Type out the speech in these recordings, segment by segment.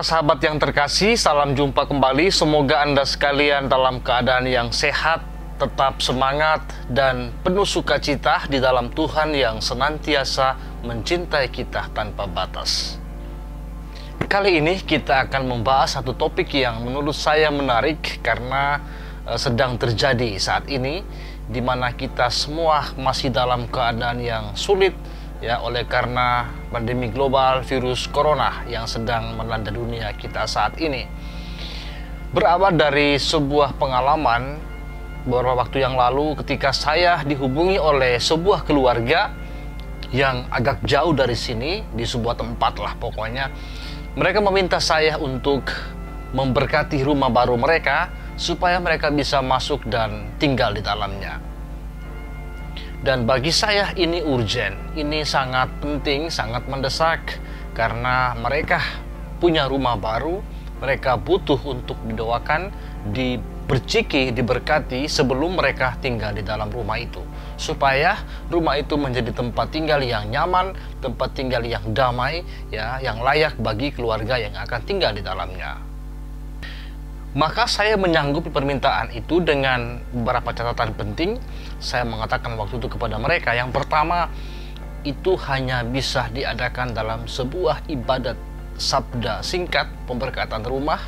Para sahabat yang terkasih, salam jumpa kembali. Semoga Anda sekalian dalam keadaan yang sehat, tetap semangat, dan penuh sukacita di dalam Tuhan yang senantiasa mencintai kita tanpa batas. Kali ini kita akan membahas satu topik yang menurut saya menarik karena sedang terjadi saat ini, di mana kita semua masih dalam keadaan yang sulit, ya, oleh karena pandemi global virus corona yang sedang melanda dunia kita saat ini. Berawal dari sebuah pengalaman beberapa waktu yang lalu ketika saya dihubungi oleh sebuah keluarga yang agak jauh dari sini, di sebuah tempat lah pokoknya. Mereka meminta saya untuk memberkati rumah baru mereka supaya mereka bisa masuk dan tinggal di dalamnya. Dan bagi saya ini urgent, ini sangat penting, sangat mendesak, karena mereka punya rumah baru, mereka butuh untuk didoakan, diberkati, diberkati sebelum mereka tinggal di dalam rumah itu, supaya rumah itu menjadi tempat tinggal yang nyaman, tempat tinggal yang damai, ya, yang layak bagi keluarga yang akan tinggal di dalamnya. Maka saya menyanggupi permintaan itu dengan beberapa catatan penting. Saya mengatakan waktu itu kepada mereka, yang pertama, itu hanya bisa diadakan dalam sebuah ibadat sabda singkat pemberkatan rumah,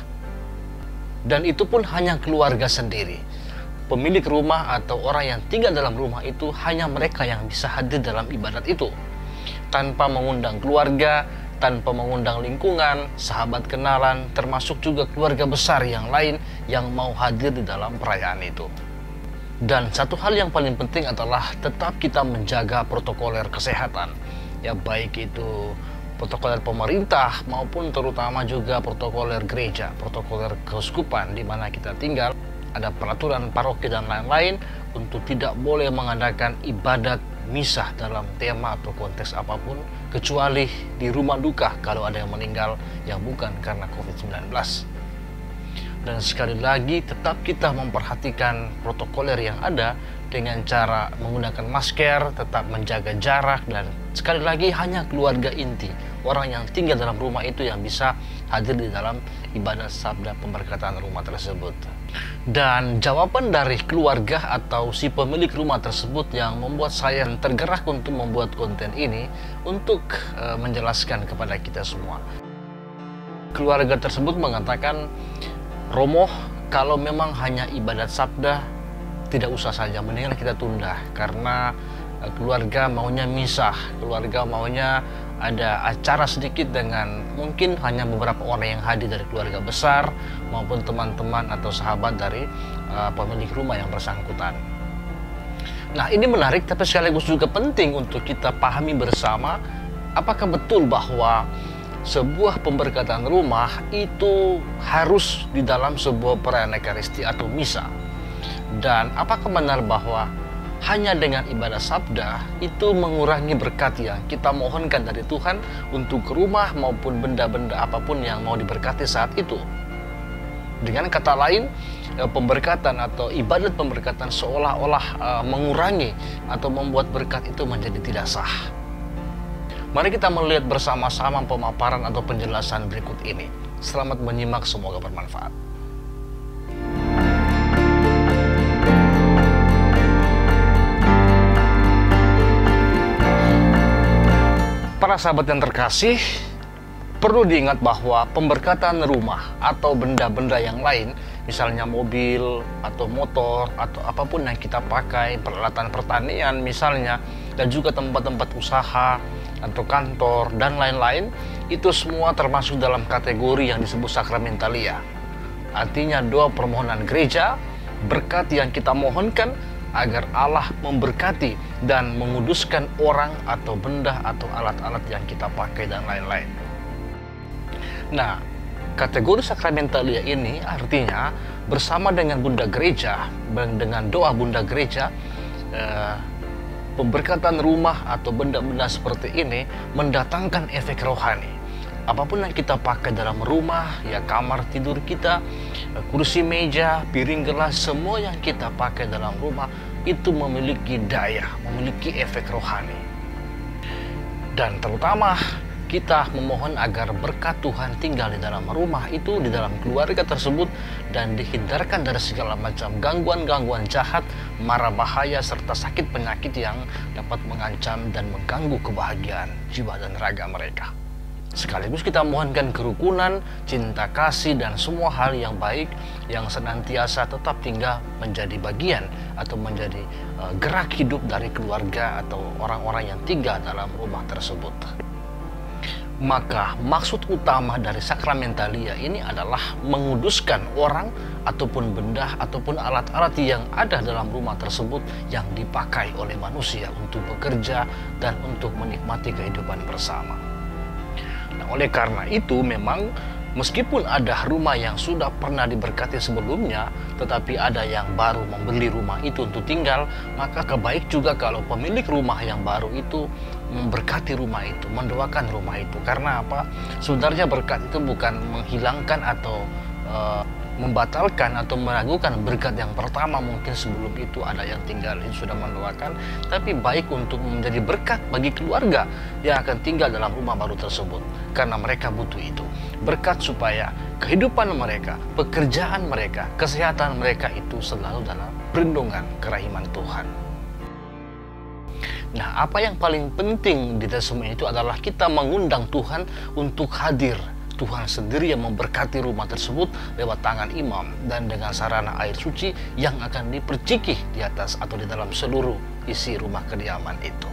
dan itu pun hanya keluarga sendiri. Pemilik rumah atau orang yang tinggal dalam rumah itu hanya mereka yang bisa hadir dalam ibadat itu, tanpa mengundang keluarga, tanpa mengundang lingkungan, sahabat kenalan, termasuk juga keluarga besar yang lain yang mau hadir di dalam perayaan itu. Dan satu hal yang paling penting adalah tetap kita menjaga protokoler kesehatan, ya, baik itu protokoler pemerintah maupun terutama juga protokoler gereja, protokoler keuskupan di mana kita tinggal. Ada peraturan paroki dan lain-lain untuk tidak boleh mengadakan ibadat misah dalam tema atau konteks apapun, kecuali di rumah duka kalau ada yang meninggal yang bukan karena COVID-19. Dan sekali lagi tetap kita memperhatikan protokoler yang ada dengan cara menggunakan masker, tetap menjaga jarak, dan sekali lagi hanya keluarga inti, orang yang tinggal dalam rumah itu yang bisa hadir di dalam ibadat sabda pemberkatan rumah tersebut. Dan jawaban dari keluarga atau si pemilik rumah tersebut yang membuat saya tergerak untuk membuat konten ini untuk menjelaskan kepada kita semua. Keluarga tersebut mengatakan, "Romo, kalau memang hanya ibadat sabda, tidak usah saja, mendingan kita tunda, karena keluarga maunya misah, keluarga maunya ada acara sedikit dengan mungkin hanya beberapa orang yang hadir dari keluarga besar maupun teman-teman atau sahabat dari pemilik rumah yang bersangkutan." Nah, ini menarik tapi sekaligus juga penting untuk kita pahami bersama, apakah betul bahwa sebuah pemberkatan rumah itu harus di dalam sebuah perayaan Ekaristi atau misa, dan apakah benar bahwa hanya dengan ibadah sabda itu mengurangi berkat yang kita mohonkan dari Tuhan untuk rumah maupun benda-benda apapun yang mau diberkati saat itu. Dengan kata lain, pemberkatan atau ibadat pemberkatan seolah-olah mengurangi atau membuat berkat itu menjadi tidak sah. Mari kita melihat bersama-sama pemaparan atau penjelasan berikut ini. Selamat menyimak, semoga bermanfaat. Para sahabat yang terkasih, perlu diingat bahwa pemberkatan rumah atau benda-benda yang lain, misalnya mobil atau motor atau apapun yang kita pakai, peralatan pertanian misalnya, dan juga tempat-tempat usaha atau kantor dan lain-lain, itu semua termasuk dalam kategori yang disebut sakramentalia. Artinya doa permohonan gereja, berkat yang kita mohonkan agar Allah memberkati dan menguduskan orang atau benda atau alat-alat yang kita pakai dan lain-lain. Nah, kategori sakramentalia ini artinya bersama dengan Bunda Gereja, dengan doa Bunda Gereja, pemberkatan rumah atau benda-benda seperti ini mendatangkan efek rohani. Apapun yang kita pakai dalam rumah, ya, kamar tidur kita, kursi meja, piring gelas, semua yang kita pakai dalam rumah itu memiliki daya, memiliki efek rohani. Dan terutama kita memohon agar berkat Tuhan tinggal di dalam rumah itu, di dalam keluarga tersebut, dan dihindarkan dari segala macam gangguan-gangguan jahat, mara bahaya, serta sakit penyakit yang dapat mengancam dan mengganggu kebahagiaan jiwa dan raga mereka. Sekaligus kita mohonkan kerukunan, cinta kasih, dan semua hal yang baik yang senantiasa tetap tinggal menjadi bagian atau menjadi gerak hidup dari keluarga atau orang-orang yang tinggal dalam rumah tersebut. Maka maksud utama dari sakramentalia ini adalah menguduskan orang ataupun benda ataupun alat-alat yang ada dalam rumah tersebut yang dipakai oleh manusia untuk bekerja dan untuk menikmati kehidupan bersama. Nah, oleh karena itu memang meskipun ada rumah yang sudah pernah diberkati sebelumnya, tetapi ada yang baru membeli rumah itu untuk tinggal, maka kebaik juga kalau pemilik rumah yang baru itu memberkati rumah itu, mendoakan rumah itu. Karena apa? Sebenarnya berkat itu bukan menghilangkan atau membatalkan atau meragukan berkat yang pertama. Mungkin sebelum itu ada yang tinggal itu sudah mendoakan, tapi baik untuk menjadi berkat bagi keluarga yang akan tinggal dalam rumah baru tersebut, karena mereka butuh itu berkat supaya kehidupan mereka, pekerjaan mereka, kesehatan mereka itu selalu dalam perlindungan kerahiman Tuhan. Nah, apa yang paling penting di semua itu adalah kita mengundang Tuhan untuk hadir. Tuhan sendiri yang memberkati rumah tersebut lewat tangan imam dan dengan sarana air suci yang akan dipercikih di atas atau di dalam seluruh isi rumah kediaman itu.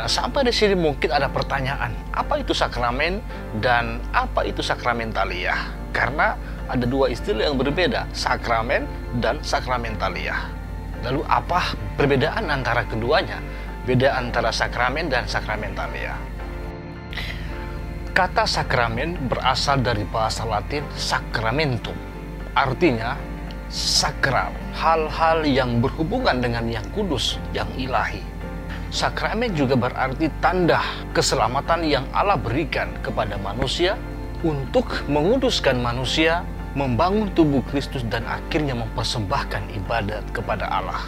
Nah, sampai di sini mungkin ada pertanyaan, apa itu sakramen dan apa itu sakramentalia? Karena ada dua istilah yang berbeda, sakramen dan sakramentalia. Lalu apa perbedaan antara keduanya? Beda antara sakramen dan sakramentalia. Kata sakramen berasal dari bahasa Latin sacramentum, artinya sakral, hal-hal yang berhubungan dengan yang kudus, yang ilahi. Sakramen juga berarti tanda keselamatan yang Allah berikan kepada manusia untuk menguduskan manusia, membangun tubuh Kristus, dan akhirnya mempersembahkan ibadat kepada Allah.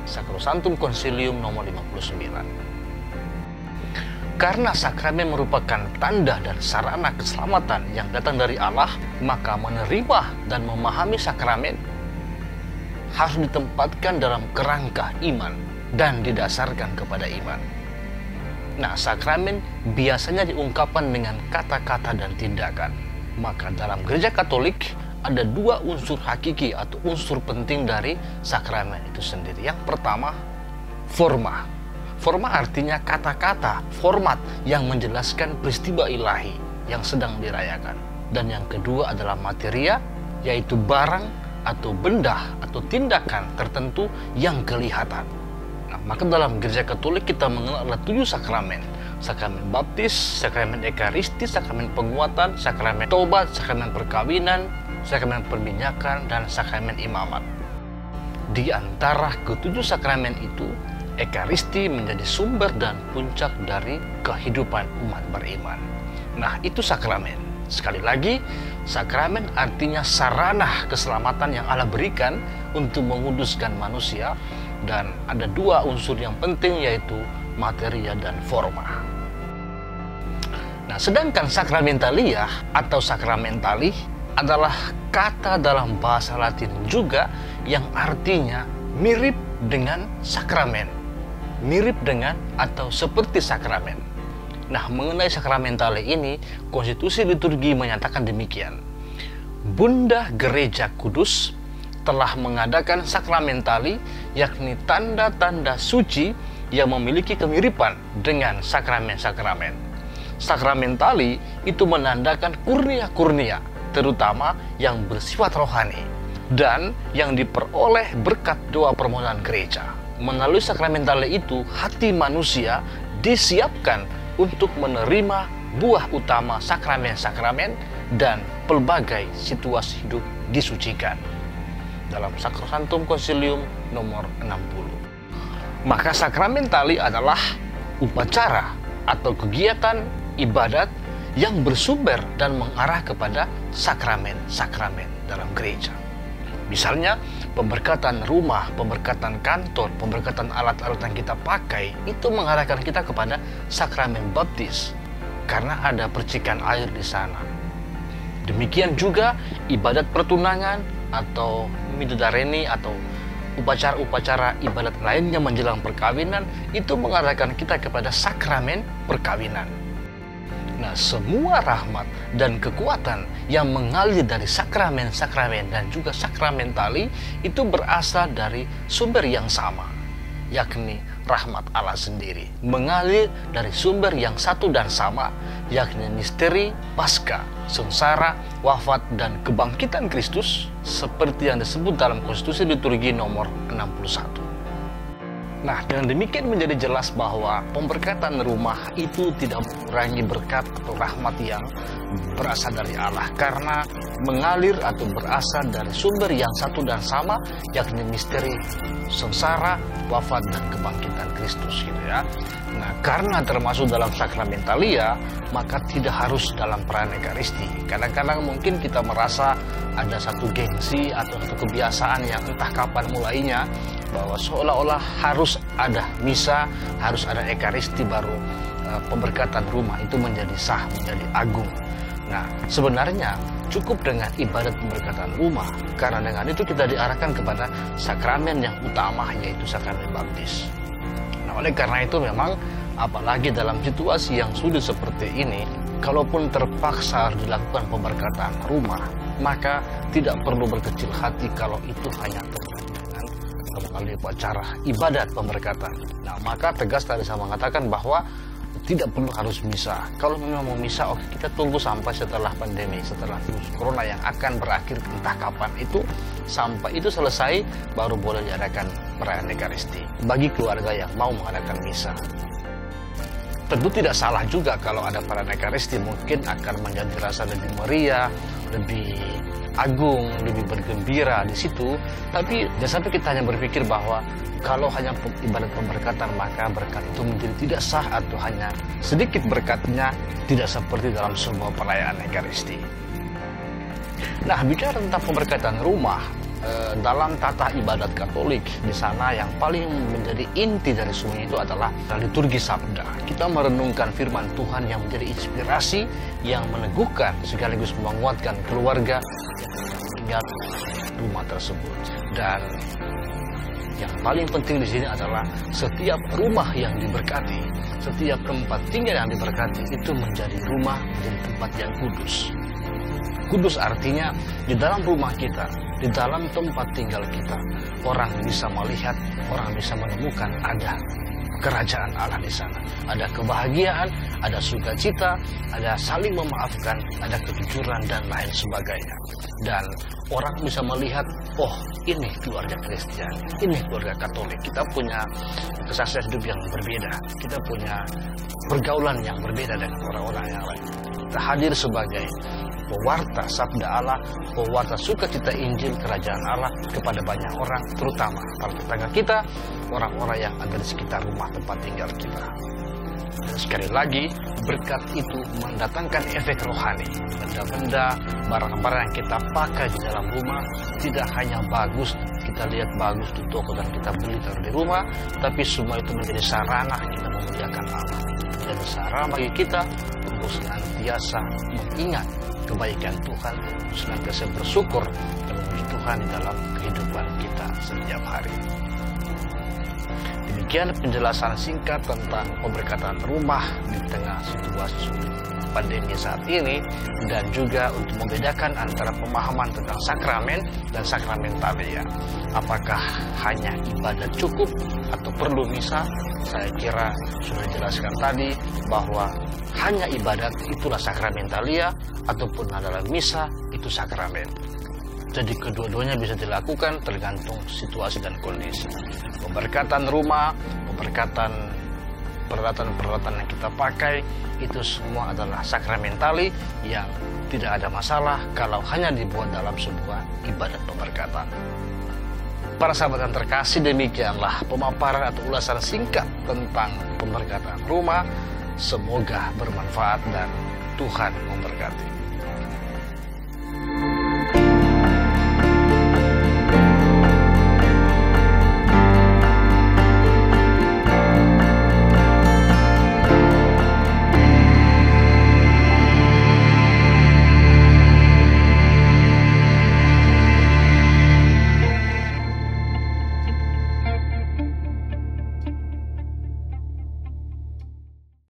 Sacrosanctum Concilium nomor 59. Karena sakramen merupakan tanda dan sarana keselamatan yang datang dari Allah, maka menerima dan memahami sakramen harus ditempatkan dalam kerangka iman dan didasarkan kepada iman. Nah, sakramen biasanya diungkapkan dengan kata-kata dan tindakan. Maka dalam gereja Katolik ada dua unsur hakiki atau unsur penting dari sakramen itu sendiri. Yang pertama, forma. Forma artinya kata-kata, format yang menjelaskan peristiwa ilahi yang sedang dirayakan. Dan yang kedua adalah materia, yaitu barang atau benda atau tindakan tertentu yang kelihatan. Nah, maka dalam gereja Katolik kita mengenal ada 7 sakramen. Sakramen baptis, sakramen ekaristi, sakramen penguatan, sakramen tobat, sakramen perkawinan, sakramen perminyakan, dan sakramen imamat. Di antara ke-7 sakramen itu, ekaristi menjadi sumber dan puncak dari kehidupan umat beriman. Nah, itu sakramen. Sekali lagi, sakramen artinya sarana keselamatan yang Allah berikan untuk menguduskan manusia, dan ada dua unsur yang penting, yaitu materia dan forma. Nah, sedangkan sakramentalia atau sakramentali adalah kata dalam bahasa Latin juga yang artinya mirip dengan sakramen, mirip dengan atau seperti sakramen. Nah, mengenai sakramentalia ini, konstitusi liturgi menyatakan demikian. Bunda Gereja Kudus telah mengadakan sakramentali, yakni tanda-tanda suci yang memiliki kemiripan dengan sakramen-sakramen. Sakramentali itu menandakan kurnia-kurnia, terutama yang bersifat rohani, dan yang diperoleh berkat doa permohonan gereja. Melalui sakramentali itu, hati manusia disiapkan untuk menerima buah utama sakramen-sakramen dan pelbagai situasi hidup disucikan. Dalam Sacrosanctum Concilium nomor 60. Maka sakramentali adalah upacara atau kegiatan ibadat yang bersumber dan mengarah kepada sakramen-sakramen dalam gereja. Misalnya pemberkatan rumah, pemberkatan kantor, pemberkatan alat-alat yang kita pakai itu mengarahkan kita kepada sakramen baptis karena ada percikan air di sana. Demikian juga ibadat pertunangan atau midodareni atau upacara-upacara ibadat lainnya menjelang perkawinan itu mengarahkan kita kepada sakramen perkawinan. Nah, semua rahmat dan kekuatan yang mengalir dari sakramen-sakramen dan juga sakramentali itu berasal dari sumber yang sama, yakni rahmat Allah sendiri. Mengalir dari sumber yang satu dan sama, yakni misteri Paskah, sengsara, wafat, dan kebangkitan Kristus, seperti yang disebut dalam Konstitusi Liturgi nomor 61. Nah, dengan demikian menjadi jelas bahwa pemberkatan rumah itu tidak mengurangi berkat atau rahmat yang berasal dari Allah, karena mengalir atau berasal dari sumber yang satu dan sama, yakni misteri sengsara, wafat, dan kebangkitan Kristus, gitu ya. Nah, karena termasuk dalam sakramentalia, maka tidak harus dalam perayaan Ekaristi. Kadang-kadang mungkin kita merasa ada satu gengsi atau satu kebiasaan yang entah kapan mulainya, bahwa seolah-olah harus ada misa, harus ada Ekaristi baru pemberkatan rumah itu menjadi sah, menjadi agung. Nah, sebenarnya cukup dengan ibadat pemberkatan rumah, karena dengan itu kita diarahkan kepada sakramen yang utama, yaitu sakramen baptis. Nah, oleh karena itu memang apalagi dalam situasi yang sulit seperti ini, kalaupun terpaksa harus dilakukan pemberkatan rumah, maka tidak perlu berkecil hati kalau itu hanya terjadi dengan melalui upacara ibadat pemberkatan. Nah, maka tegas tadi saya mengatakan bahwa tidak perlu harus misa. Kalau memang mau misa, oke, kita tunggu sampai setelah pandemi, setelah virus corona yang akan berakhir entah kapan itu, sampai itu selesai baru boleh diadakan perayaan Ekaristi bagi keluarga yang mau mengadakan misa. Tentu tidak salah juga kalau ada perayaan Ekaristi, mungkin akan menjadi rasa lebih meriah, lebih agung, lebih bergembira di situ. Tapi jangan sampai kita hanya berpikir bahwa kalau hanya ibadat pemberkatan maka berkat itu menjadi tidak sah, atau hanya sedikit berkatnya, tidak seperti dalam semua perayaan Ekaristi. Nah, bicara tentang pemberkatan rumah, dalam tata ibadat Katolik di sana yang paling menjadi inti dari semua itu adalah liturgi sabda. Kita merenungkan firman Tuhan yang menjadi inspirasi, yang meneguhkan sekaligus menguatkan keluarga yang tinggal rumah tersebut. Dan yang paling penting di sini adalah setiap rumah yang diberkati, setiap tempat tinggal yang diberkati itu menjadi rumah, menjadi tempat yang kudus. Kudus artinya di dalam rumah kita, di dalam tempat tinggal kita, orang bisa melihat, orang bisa menemukan ada kerajaan Allah di sana. Ada kebahagiaan, ada sukacita, ada saling memaafkan, ada kejujuran, dan lain sebagainya. Dan orang bisa melihat, oh, ini keluarga Kristen, ini keluarga Katolik. Kita punya kesaksian hidup yang berbeda, kita punya pergaulan yang berbeda dengan orang-orang yang lain. Kita hadir sebagai pewarta sabda Allah, pewarta sukacita Injil kerajaan Allah kepada banyak orang, terutama para tetangga kita, orang-orang yang ada di sekitar rumah tempat tinggal kita. Dan sekali lagi, berkat itu mendatangkan efek rohani. Benda-benda, barang-barang yang kita pakai di dalam rumah tidak hanya bagus, kita lihat bagus di toko dan kita beli taruh di rumah, tapi semua itu menjadi sarana kita memuliakan Allah. Menjadi sarana bagi kita untuk senantiasa mengingat kebaikan Tuhan, senantiasa bersyukur dan memuji Tuhan di dalam kehidupan kita setiap hari. Demikian penjelasan singkat tentang pemberkatan rumah di tengah situasi sulit pandemi saat ini, dan juga untuk membedakan antara pemahaman tentang sakramen dan sakramentalia. Apakah hanya ibadat cukup atau perlu misa? Saya kira sudah dijelaskan tadi bahwa hanya ibadat itulah sakramentalia, ataupun adalah misa itu sakramen. Jadi kedua-duanya bisa dilakukan tergantung situasi dan kondisi. Pemberkatan rumah, pemberkatan peralatan-peralatan yang kita pakai, itu semua adalah sakramentali yang tidak ada masalah kalau hanya dibuat dalam sebuah ibadat pemberkatan. Para sahabat yang terkasih, demikianlah pemaparan atau ulasan singkat tentang pemberkatan rumah. Semoga bermanfaat dan Tuhan memberkati.